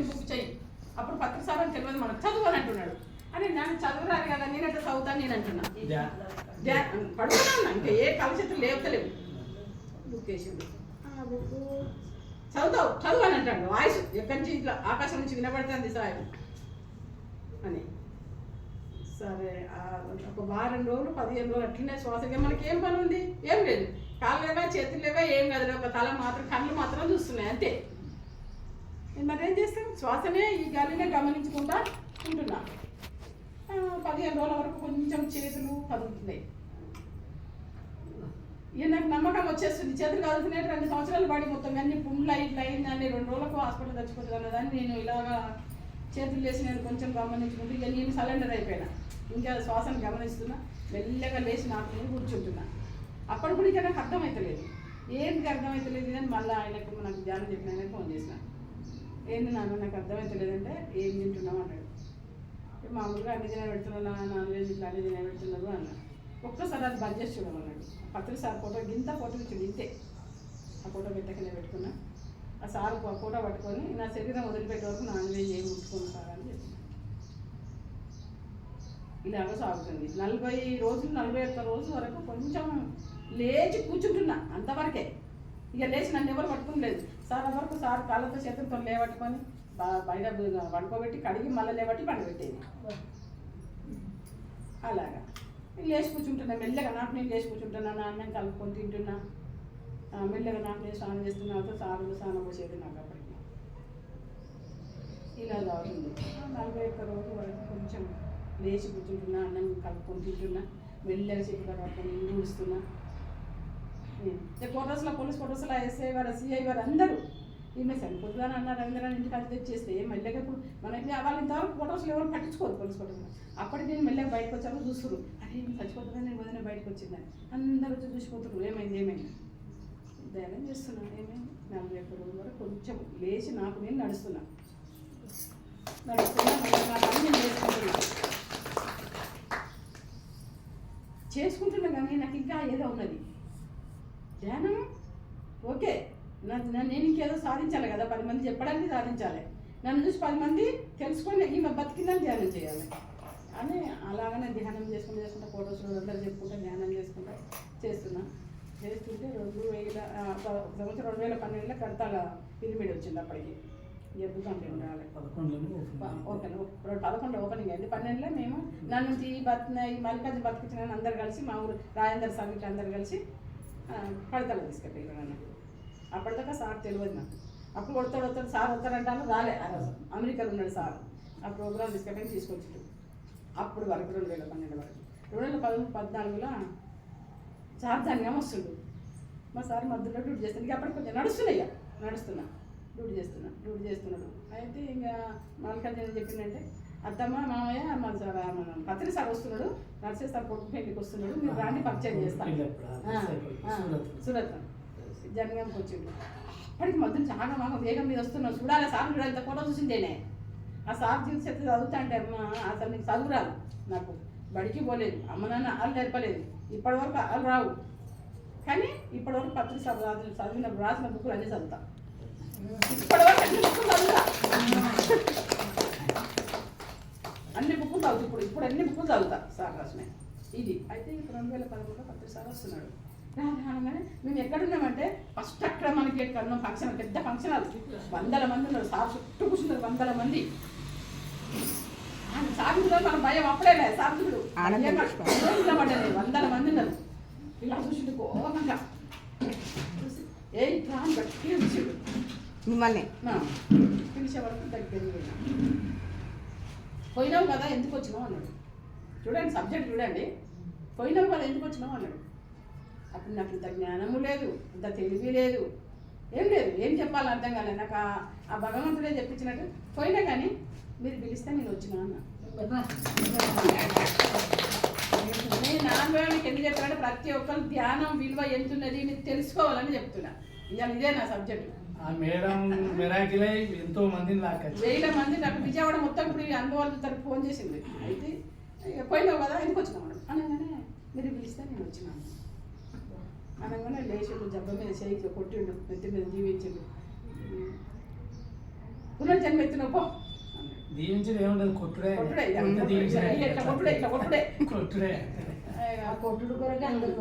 Book చెయ్యి. అప్పుడు పత్రిక సార్ అని తెలియదు మనకు, చదువు అని అంటున్నాడు. అని నేను చదువురాను కదా, నేనైతే చదువుతాను నేను అంటున్నా. పడుతున్నా, ఇంకా ఏ కలశత్తులు లేవుతలేవు. బుక్ వేసిండు, బుక్ చదువుతావు చదువు అని అంటాడు. వాయిస్ ఎక్కడి నుంచి ఇట్లా ఆకాశం నుంచి వినపడుతుంది సాయం అని. సరే ఒక వారం రోజులు 15 రోజులు అట్లనే శ్వాసగా మనకి ఏం పని ఉంది, ఏం లేదు. కాళ్ళు లేవా చేతులు లేవా ఏం కాదు, ఒక తల మాత్రం కళ్ళు మాత్రం చూస్తున్నాయి అంతే. మరేం చేస్తాం, శ్వాసనే ఈ గాలినే గమనించుకుంటా ఉంటున్నా. 15 రోజుల వరకు కొంచెం చేతులు కదులుతున్నాయి. ఇక నాకు నమ్మకం వచ్చేస్తుంది, చేతులు కదులుతున్నాయి. 2 సంవత్సరాలు పడి మొత్తం అన్ని పుండ్లు ఇట్లా అయిందని 2 రోజులకు హాస్పిటల్ తెచ్చిపోతుంది దాన్ని నేను ఇలాగా చేతులు లేచి నేను కొంచెం గమనించుకుంటూ ఇక నేను సరెండర్ అయిపోయినా. ఇంకా శ్వాసను గమనిస్తున్నా, మెల్లగా లేచి నాకు కూర్చుంటున్నా. అప్పుడు కూడా ఇక నాకు అర్థమవుతలేదు, ఏంటి అర్థమవుతలేదు అని మళ్ళీ ఆయనకు నాకు ధ్యానం చెప్పిన ఆయనకు ఫోన్ చేసిన. ఏంది నాన్న నాకు అర్థమవుతలేదంటే, ఏం తింటున్నావు అన్నాడు. మామూలుగా అన్ని తినే పెడుతున్నా, నాన్ వెజ్ ఇట్లా అన్ని తినే పెడుతున్నారు అన్న. ఒక్కసారి అది బంద్ చేసి చూడమన్నాడు. పత్రిక సార్ ఫోటో ఇంత ఫోటో ఇచ్చింది ఇంతే. ఆ ఫోటో పెట్టకనే పెట్టుకున్నా. ఆ సార్ ఫోటో పట్టుకొని నా శరీరం వదిలిపెట్టే వరకు నాన్ వెజ్ ఏమి ముట్టుకుని సార్ అని చెప్పిన. ఇలాగ సాగుతుంది 40 రోజులు 41 రోజుల వరకు కొంచెం లేచి కూర్చుంటున్నా అంతవరకే. ఇక లేచి నన్ను ఎవరు పట్టుకోలేదు. సార్ వరకు సార్ కాళ్ళతో చేతులతో లేవట్టుకొని బయట పడుకోబెట్టి కడిగి మళ్ళీ లేబట్టి పండబెట్టేది. అలాగా లేచి కూర్చుంటున్నా మెల్లగా. నాకు నేను లేచి కూర్చుంటున్నా, అన్నం కలుపుకొని తింటున్నా. మెల్లగా నాకు నేను స్నానం చేస్తున్నా. సార్లు స్నానం పోసేది నాకు అప్పటికి. ఇలా అవుతుంది 41 రోజుల వరకు కొంచెం లేచి కూర్చుంటున్నా, అన్నం కలుపుకొని తింటున్నా, మెల్లగా చేతులు పట్టుకొని ఊడుస్తున్నా. క్వార్టర్స్లో పోలీస్ క్వార్టర్స్లో ఎస్ఐ వారు సిఐ వారు అందరూ ఈమె చనిపోతుందని అన్నారు. అందరూ ఇంటికి అది తెచ్చేస్తే మెల్లగా ఇప్పుడు మనకి వాళ్ళు ఇంతవరకు క్వార్టర్స్లో ఎవరు పట్టించుకోరు పోలీస్ క్వార్టర్స్లో. అప్పటికి నేను మెల్లగా బయటకు వచ్చాను, చూస్తున్నారు అరే చచ్చిపోతుందని నేను వదిన బయటకు వచ్చిందని. అందరూ వచ్చి చూసిపోతున్నారు ఏమైంది ఏమైంది. ధ్యానం చేస్తున్నాను. ఏమైంది 41 రోజుల వరకు కొంచెం లేచి నాకు నేను నడుస్తున్నా చేసుకుంటున్నా కానీ నాకు ఇంకా ఏదో ఉన్నది. ధ్యానం ఓకే, నేను ఇంకేదో సాధించాలి కదా, 10 మంది చెప్పడానికి సాధించాలి. నన్ను చూసి 10 మంది తెలుసుకొని ఈమె బతికిందని ధ్యానం చేయాలి అని అలాగనే ధ్యానం చేసుకుంటూ ఫోటోస్ అందరూ చెప్పుకుంటూ ధ్యానం చేసుకుంటూ చేస్తున్నా. చేస్తుంటే 2012లో కడతాల పిరమిడ్ వచ్చింది. అప్పటికి ఎప్పుడు కంపెనీ ఉండాలి 11 ఓపెనింగ్ అయింది. 12లో మేము నన్ను నుంచి ఈ మల్లికార్జున బతికించిన అందరు కలిసి మా ఊరు రాజేందర్ సార్ ఇట్లా అందరు కలిసి కడతాలో తీసుకెళ్ళారు నన్ను. అప్పటిదాకా సార్ తెలియదు నాకు. అప్పుడు వస్తాడు సార్ వస్తాడంటాను రాలే. ఆ రోజు అమెరికాలో ఉన్నాడు సార్. ఆ ప్రోగ్రామ్ తీసుకెళ్ళి తీసుకొచ్చాడు. అప్పుడు వరకు 2012 వరకు 2014లో చార్జానిగా వస్తుండు. మా సార్ మధ్యలో డ్యూటీ చేస్తాను. ఇక అప్పటికి కొంచెం నడుస్తున్నా డ్యూటీ చేస్తున్నాడు. అయితే ఇంకా మల్లికార్జున చెప్పిందంటే, అత్తమ్మ మామయ్య మన పత్రిక సార్ వస్తున్నాడు, నర్సే సార్ కొడుకు పెళ్లికి వస్తున్నాడు, మీరు రాండి పరిచయం చేస్తాను. సూరత్ జనగాంకి వచ్చిండు. అప్పటికి మధ్యన చాలా బాగా వేగం మీద వస్తున్నాడు. చూడాలి సార్ చూడాలి, ఇంత ఫోటో చూసిందేనే. ఆ సార్ చూసి చదువుతా అంటే అమ్మ అసలు నీకు చదువు రాదు, నాకు బడికి పోలేదు, అమ్మ నాన్న వాళ్ళు నేర్పలేదు, ఇప్పటివరకు వాళ్ళు రావు. కానీ ఇప్పటివరకు పత్రిక సార్ రాసిన బుక్కులు అన్నీ చదువుతా. ఇప్పటివరకు అన్ని బుక్కులు చదువుతా, అన్ని బుక్కులు చదువుతా. ఇప్పుడు అన్ని బుక్కులు చదువుతా సార్ రాసినాయి. ఇది అయితే ఇప్పుడు 2013లో పత్రిక సార్ వస్తున్నాడు. రాగానే మేము ఎక్కడున్నామంటే ఫస్ట్ అక్కడ మనకి ఎక్కడ ఫంక్షన్, పెద్ద ఫంక్షన్ హాల్, 100 మంది ఉన్నారు. సార్ చుట్టూ కూర్చున్నారు 100 మంది. సాగులో మన భయం అప్పుడే సాగుడు పడ్డాను. 100 మంది ఉన్నారు. ఇలా చూసిండు కోపంగా చూసి ఏ ఇట్లా అని గట్టిగా చూసిండు. మిమ్మల్ని పిలిచే వరకు దగ్గర పోయినావు కదా ఎందుకు వచ్చినావు అన్నాడు. చూడండి సబ్జెక్ట్ చూడండి. పోయినావు కదా ఎందుకు వచ్చినావు అన్నాడు. అప్పుడు నాకు ఇంత జ్ఞానము లేదు, ఇంత తెలివి లేదు, ఏం చెప్పాలని అర్థం కాలేదు నాకు. ఆ భగవంతుడే చెప్పించినట్టు పోయినా కానీ మీరు పిలిస్తే నేను వచ్చినా అన్న. నేను నాన్నకి ఎందుకు చెప్తానంటే ప్రతి ఒక్కరు ధ్యానం విలువ ఎంతున్నది మీరు తెలుసుకోవాలని చెప్తున్నా. ఇవాళ ఇదే నా సబ్జెక్టు. ఎంతో మంది 1000 మంది నాకు విజయవాడ మొత్తం ఇప్పుడు అనుభవాలు తరపు ఫోన్ చేసింది. అయితే పోయినావు కదా ఎందుకు వచ్చినావు అనగానే మీరు పిలిస్తే నేను వచ్చినాను అనగానే లేచిండు, జబ్బ మీద చేయి కొట్టిండు, నెత్తి మీద జీవించిండు. పునర్జన్మ ఎత్తిన పో దీవించేది ఏముండదు, కొట్టుడే కొట్టుడే ఇట్లా కొట్టుడే కొట్టుడే. కొట్టుడు కొరకే అందరూ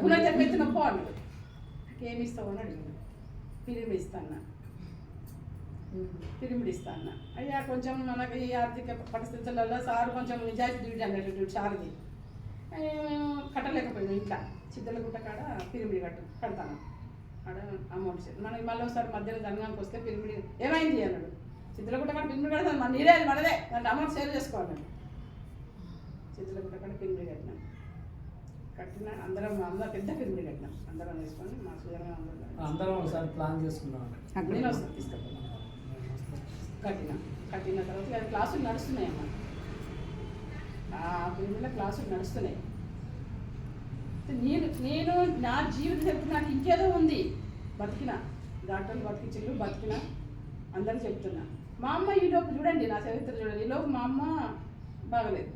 పునర్జన్మ ఎత్తిన పో అన్నాడు. ఏమి ఇస్తావు అని అడిగాడు. పిరిమిడి ఇస్తాను, పిరిమిడి ఇస్తాను. అయ్యా కొంచెం మనకి ఈ ఆర్థిక పరిస్థితులలో సార్ కొంచెం నిజాయితీ డ్యూటీ అన్నట్టు సార్ది కట్టలేకపోయాను. ఇంట్లో చిద్దలగుట్ట కాడ పిరిమిడి కడతాను. ఆడ అమౌంట్ మనకి మళ్ళీ ఒకసారి మధ్యలో జనగానికి వస్తే పిరిమిడి ఏమైంది అన్నాడు. చిద్దలగుట్ట కాడ పిరిమిడి కడతాను, మన నీరే మనదే, దాంట్లో అమౌంట్ సేవ్ చేసుకోవాలని చిద్దలగుట్ట కాడ పిరిమిడి కట్టిన అందరం పెద్ద పిరిమిడి కట్టినాం. అందరం వేసుకొని మా సుజన అందరం ఒకసారి ప్లాన్ చేసుకున్నాం. నేను వస్తాను తీసుకెళ్తాను. కట్టిన తర్వాత క్లాసులు నడుస్తున్నాయి అన్నమాట. ఆ పిరిమిడిలో క్లాసులు నడుస్తున్నాయి. నేను నా జీవిత చరిత్ర నాకు ఇంకేదో ఉంది. బతికిన డాక్టర్లు బతికించు బతికిన అందరూ చెప్తున్నా. మా అమ్మ ఈలోపు చూడండి, నా చరిత్ర చూడండి. ఈలోపు మా అమ్మ బాగలేదు,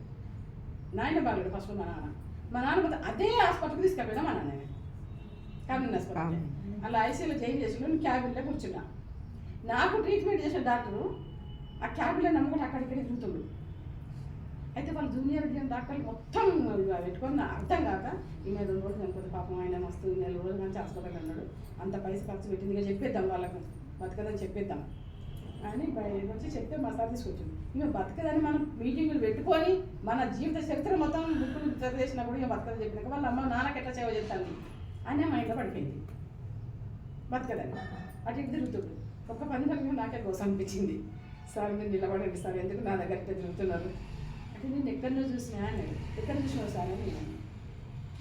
నాయన బాగలేదు. ఫస్ట్ మా నాన్న అదే హాస్పిటల్కి తీసుకెళ్ళిపోయినా మా నాన్న క్యాబిన్ హాస్పిటల్. అలా ఐసీయూలో జాయిన్ చేసిన నేను క్యాబిన్లో కూర్చున్నా. నాకు ట్రీట్మెంట్ చేసిన డాక్టరు ఆ క్యాబిన్లో నమ్మకం అక్కడిక్కడే తిరుగుతుండు. అయితే వాళ్ళు జూనియర్ డాక్టర్లు మొత్తం పెట్టుకుని అర్థం కాక ఈమె 2 రోజులు చనిపోతే పాపం ఆయన మస్తు 4 రోజుల నుంచి హాస్పిటల్ అన్నాడు. అంత పైసలు ఖర్చు పెట్టింది, ఇక చెప్పేద్దాం వాళ్ళకు బతకదని చెప్పేద్దాం అని బయటకు వచ్చి చెప్తే మా సార్ తీసుకొచ్చింది. ఇక బతకదని మనం మీటింగులు పెట్టుకొని మన జీవిత చరిత్ర మొత్తం బుక్కులు చదివేసినప్పుడు ఇక బతకదని చెప్పినాక వాళ్ళ అమ్మ నాన్నకి ఎట్లా సేవ చేస్తాను అని మా ఇంట్లో పడిపోయింది. బతకదని అటు ఇటు తిరుగుతుండు. ఒక్క 10 నిమిషాలు నాకే కోసం అనిపించింది. సార్ మీరు నిలబడండి సార్, ఎందుకు నా దగ్గర ఇట్లా తిరుగుతున్నారు అంటే నేను ఎక్కడో చూసినా అన్నాడు. ఎక్కడ చూసినావు సార్ అని నేను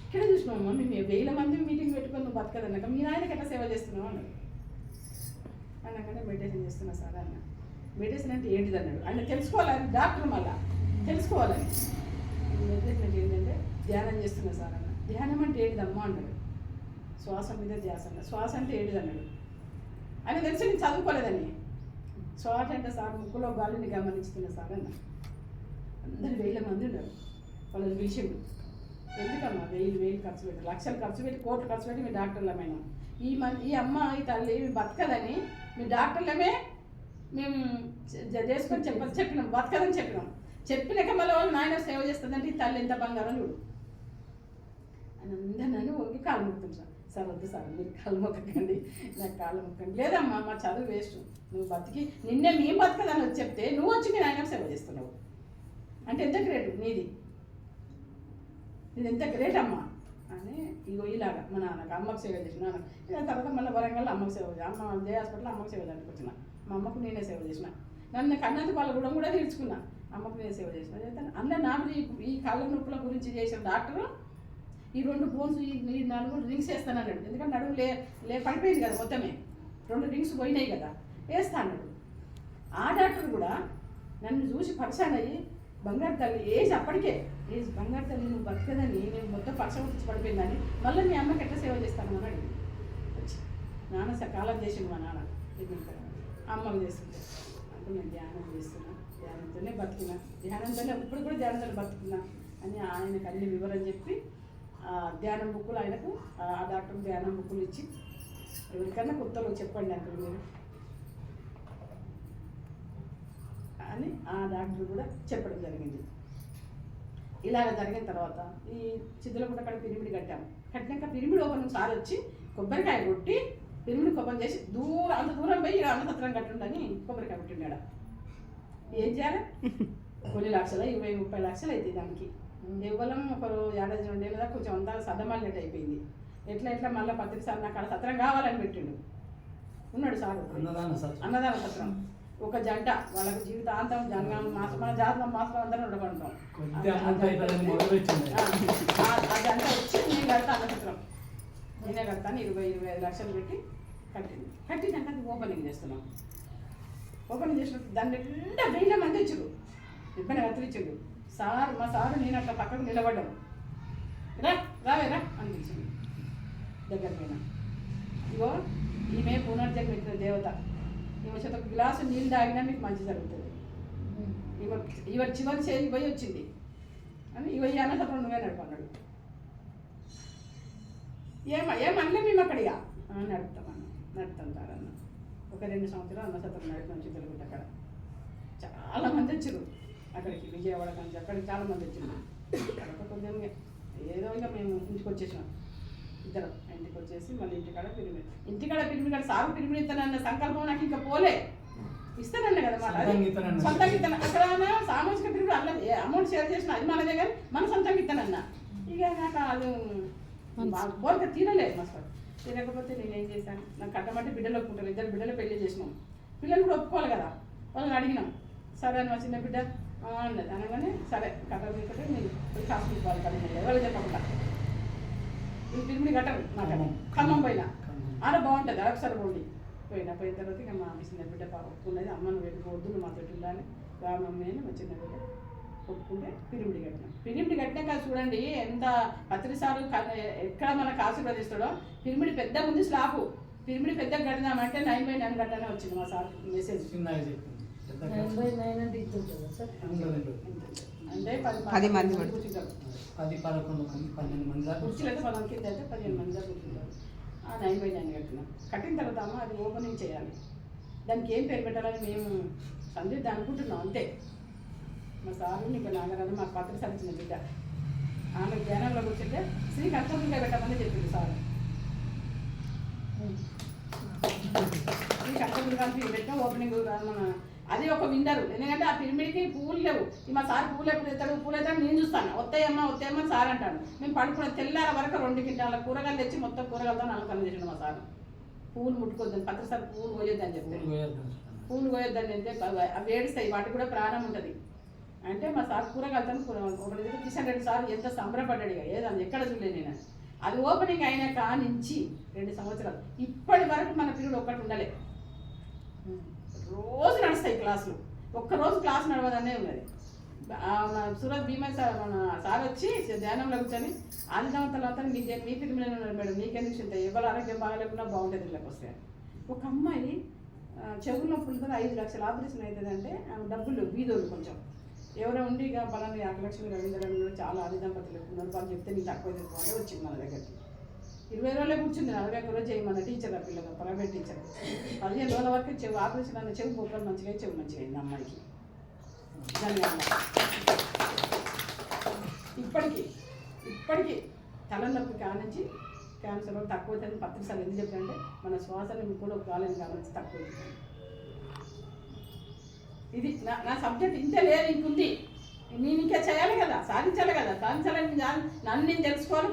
ఇక్కడ చూసినామమ్మా, మేము 1000 మంది మీటింగ్ పెట్టుకొని నువ్వు బతకదన్నాక మీ నాయనకి ఎట్లా సేవ చేస్తున్నావు అన్నాడు. అన్నాకనే మెడిటేషన్ చేస్తున్నా సార్ అన్న. మెడిటేషన్ అంటే ఏంటిది అన్నాడు. ఆయన తెలుసుకోవాలని డాక్టర్ మళ్ళా తెలుసుకోవాలని. మెడిటేషన్ అంటే ఏంటంటే ధ్యానం చేస్తున్నా సార్ అన్న. ధ్యానం అంటే ఏంటిదమ్మా అన్నాడు. శ్వాస మీద ధ్యాస అన్న. శ్వాస అంటే ఏంటిది అన్నాడు. ఆయన తెలిసి నేను చదువుకోలేదని. శ్వాస అంటే సార్ ముక్కులో గాలిని గమనిస్తున్నా సార్ అన్న. అందరు 1000 మంది ఉన్నారు. వాళ్ళని పిలిచిండు. ఎందుకమ్మా 1000 ఖర్చు పెట్టి, లక్షలు ఖర్చు పెట్టి, కోట్లు ఖర్చు పెట్టి మీ డాక్టర్లమైనా ఈ అమ్మ ఈ తల్లి బతకదని మీ డాక్టర్లమే మేము చేసుకొని చెప్పినాం బతకదని చెప్పినాక మళ్ళీ వాళ్ళు నాయన సేవ చేస్తుందంటే ఈ తల్లి ఎంత బంగారం చూడు అని అందరూ నన్ను ఒంగి కాలు మొక్కుతాం సార్. సార్ వద్దు సార్ మీరు కాలు మొక్కకండి, నాకు కాళ్ళు మొక్కండి. లేదమ్మా మా చదువు వేస్ట్, నువ్వు బతికి నిన్నే మేము బతకదని వచ్చి చెప్తే నువ్వు వచ్చి మీ నాయన సేవ చేస్తున్నావు అంటే ఎంత గ్రేట్ నీది ఎంత గ్రేట్ అమ్మా అని. ఇగో ఇలాగా మా నాన్నకు అమ్మకు సేవ చేసిన ఇక తర్వాత మళ్ళీ వరంగల్ అమ్మకు సేవ చేసిన. అమ్మ జయ హాస్పిటల్ అమ్మకు సేవ చేయడానికి వచ్చిన. మా అమ్మకు నేనే సేవ చేసిన. నన్ను కన్నందుకు వాళ్ళ కూడా తీర్చుకున్నా. అమ్మకు నేను సేవ చేసిన. అందులో నాకు ఈ కాళ్ళ నొప్పుల గురించి చేసిన డాక్టరు ఈ 2 బోన్స్ ఈ 4 రింగ్స్ వేస్తానన్నాడు. ఎందుకంటే నడుము పడిపోయింది కదా, మొత్తమే 2 రింగ్స్ పోయినాయి కదా, వేస్తా అన్నాడు. ఆ డాక్టర్ కూడా నన్ను చూసి పరిశాన్ అయ్యి బంగారు తల్లి ఏజ్ అప్పటికే బంగారు తల్లి నువ్వు బతకదని నేను మొత్తం పరిశ్రమ వచ్చి పడిపోయిందని మళ్ళీ మీ అమ్మకి ఎట్లా సేవ చేస్తాను అని అడిగి వచ్చి నాన్న సకాలం చేసిండు. మా నాన్న అమ్మకు చేస్తుంటే అంటే నేను ధ్యానం చేస్తున్నా, ధ్యానంతోనే బతుకున్నా, ధ్యానంతోనే ఇప్పుడు కూడా ధ్యానంతో బతుకున్నా అని ఆయనకు అన్ని వివరం చెప్పి ధ్యానం బుక్కులు ఆయనకు ఆ డాక్టర్ ధ్యానం బుక్కులు ఇచ్చి ఎవరికన్నా కొత్తలో చెప్పండి అంటారు మీరు అని ఆ డాక్టర్ కూడా చెప్పడం జరిగింది. ఇలాగ జరిగిన తర్వాత ఈ చిద్దులగుట్ట అక్కడ పిరిమిడి కట్టినాక పిరిమిడి ఓపెన్ సార్ వచ్చి కొబ్బరికాయ కొట్టి పిరిమిడి కొబ్బరి చేసి అంత దూరం పోయి అన్నసత్రం కట్టుండని కొబ్బరికాయ కొట్టిండాడ. ఏం చేయాలి, కొన్ని లక్షలు 20-30 లక్షలు అవుతుంది దానికి. ఇవ్వలం ఒకరు 52 ఏళ్ళ దాకా కొంచెం అంతా సద్దమాలినట్టు అయిపోయింది. ఎట్లా మళ్ళీ పత్రిక సార్ నాకు సత్రం కావాలని పెట్టిండు. ఉన్నాడు సార్ అన్నదాన సత్రం. ఒక జంట వాళ్ళకు జీవితాంతం జంగం మాసం మన జాతర మాసం అందరం ఉండకుంటాం. ఆ జంట వచ్చి నేను కడతా అన్నసత్రం, నేనే కడతాను 20-25 లక్షలు పెట్టి కట్టినాక అది ఓపెనింగ్ చేస్తున్నాం. ఓపెనింగ్ చేసినప్పుడు దాని నిండా 1000 మంది వచ్చారు. ఇబ్బంది కత్తిరించాడు సార్. మా సారు నేను అట్లా పక్కకు నిలబడ్డాం. రావేరా అని పిలిచింది. దగ్గర పోయినా ఇగో ఈమె పునర్జన్మ ఎత్తిన దేవత, ఈమె చేత ఒక గ్లాసు నీళ్ళు తాగినా మీకు మంచి జరుగుతుంది. ఇవ చివరి చేసి పోయి వచ్చింది అని ఇవ ఈ అన్నసత్రం నువ్వే నడుపన్నాడు. ఏమనలే మేము అక్కడ నడుపుతామన్న నడుపుతాం సార్ అన్న. ఒక 2 సంవత్సరాలు అన్నసత్రం నడిపి నుంచి తెలుగుంటే అక్కడ చాలా మంది వచ్చారు అక్కడికి, విజయవాడ నుంచి అక్కడికి చాలా మంది వచ్చారు. అక్కడ కొంచెం ఏదో ఇక మేము ఇంటికి వచ్చేసినాం ఇద్దరం. ఇంటికి వచ్చేసి మళ్ళీ ఇంటికాడ పిరిమిడి సాగు పిరిమిడి ఇస్తానన్న సంకల్పం నాకు ఇంకా పోలే. ఇస్తానన్న కదా మాట, సొంతంగా ఇస్తాను. అక్కడ సామాజిక పిరిమిడి అల్ల అమౌంట్ షేర్ చేసిన అది మనదే, కానీ మన సొంతంగా ఇస్తానన్న. ఇక నాకు అది కోరిక తీరలేదు మాస్టర్. తీరకపోతే నేనేం చేశాను, నాకు కట్టమంటే బిడ్డలు ఒప్పుకుంటారు. 2 బిడ్డలు పెళ్లి చేసినాం, పిల్లలు కూడా ఒప్పుకోవాలి కదా. వాళ్ళని అడిగినాం, సరే అని మా చిన్న బిడ్డ అన్నది. అనగానే సరే కట్టలు తీసుకుంటే నేను హాస్పిటల్ వాళ్ళు కలిగిన ఎవరు చెప్పకుండా ఈ పిరిమిడి కట్టరు నాకు. ఖమ్మం పోయినా ఆడ బాగుంటుంది, ఒకసారి పోయిన తర్వాత ఇక మా చిన్న బిడ్డ ఒప్పుకున్నది. అమ్మను వెళ్ళిపోవద్దు, నువ్వు మా తోటి ఉండాలి, రామమ్మ అని మా చిన్న బిడ్డ ఒప్పుకుంటే పిరిమిడి కట్టినాం. పిరిమిడి కట్టినాక చూడండి ఎంత పత్రిసారు ఎక్కడ మనకు ఆశీర్వదిస్తాడో. పిరిమిడి పెద్ద ఉంది స్లాబు, పిరిమిడి పెద్ద కడదామంటే 9/9 కట్టనే వచ్చింది మా సార్ మెసేజ్. అంటే 10 మంది కూర్చుంటారు, 10-11 మంది కుర్చీలు అయితే 10 కింద అయితే 15 మంది దాకా కూర్చుంటారు. 9/9 కట్టినాం. కట్టిన తర్వాత అమ్మ అది ఓపెనింగ్ చేయాలి, దానికి ఏం పేరు పెట్టాలని మేము సందిద్దా అనుకుంటున్నాం అంతే. మా సారు ఇంకా నాగరాజు మాకు పత్రిసారి ఇచ్చిన బిడ్డ, ఆమె ధ్యానంలో కూర్చుంటే శ్రీ కర్తవ్యంగా పెట్టమని చెప్పింది సార్. శ్రీ కర్తవ్యం పెట్టిన ఓపెనింగ్ మన అది ఒక విన్నరు. ఎందుకంటే ఆ పిరిమిడికి పూలు లేవు. మా సార్ పూలు ఎప్పుడు ఎత్తాడు నేను చూస్తాను. వస్తాయమ్మా సార్ అంటాడు. మేము పడుకున్న తెల్లార వరకు 2 కింటాల కూరగాయలు తెచ్చి మొత్తం కూరగాయలతో నలకలు చేసాడు మా సార్. పూలు ముట్టుకోద్దని, పత్రిసారి పూలు కోయొద్దని చెప్తే, పూలు కోయొద్దని అంటే అవి ఏడుస్తాయి, వాటికి కూడా ప్రాణం ఉంటుంది అంటే మా సార్ కూరగాయలతో ఒకటి కిషన్ రెడ్డి సార్ ఎంత సంబరపడ్డాడు. ఇక ఏదని ఎక్కడ చూడలేదు నేను. అది ఓపెనింగ్ అయిన కానించి 2 సంవత్సరాలు ఇప్పటి వరకు మన పిల్లలు ఒక్కటి ఉండలే. రోజు నడుస్తాయి క్లాసులు, ఒక్కరోజు క్లాస్ నడవదనే ఉన్నది. సూరత్ భీమా సార్ మన సార్ వచ్చి ధ్యానంలో కూర్చొని ఆదిదాం తర్వాత మీ పిల్లలు ఉన్నారు మేడం, మీకెందుకు చింత, ఎవరు ఆరోగ్యం బాగాలేకుండా బాగుంటుంది ఇళ్ళకి వస్తే. ఒక అమ్మాయి చెవుల్లో పుల్లితో 5 లక్షలు ఆపరేషన్ అవుతుందంటే ఆమె డబ్బులు బీదోళ్ళు కొంచెం ఎవరో ఉండి ఇక పలానా 5 లక్షలు రవీంద్రరావు కూడా చాలా ఆదిదంపతులు ఉన్నారు, వాళ్ళు చెప్తే నీకు తక్కువ తెచ్చుకోవాలి వచ్చింది మన దగ్గరికి. 20 రోజులే కూర్చుంది, 41 రోజు చేయమన్న టీచర్, ఆ పిల్లలు ప్రైవేట్ టీచర్. 15 రోజుల వరకు చెవు ఆపరేషన్ అన్న చెవు బొక్కలు మంచిగా చెవు మంచిగా అయింది అమ్మాయికి. ఇప్పటికీ తలనొప్పి కానించి క్యాన్సర్ తక్కువ అవుతుంది. పత్రిసార్లు ఎందుకు చెప్పారంటే మన శ్వాసను కూడా ఒక కాలం కావాలని తక్కువ అవుతుంది. ఇది నా సబ్జెక్ట్ ఇంతే లేదు, ఇంకుంది. నేను ఇంకా చేయాలి కదా, సాధించాలి కదా, సాధించాలని నన్ను నేను తెలుసుకోవాలి.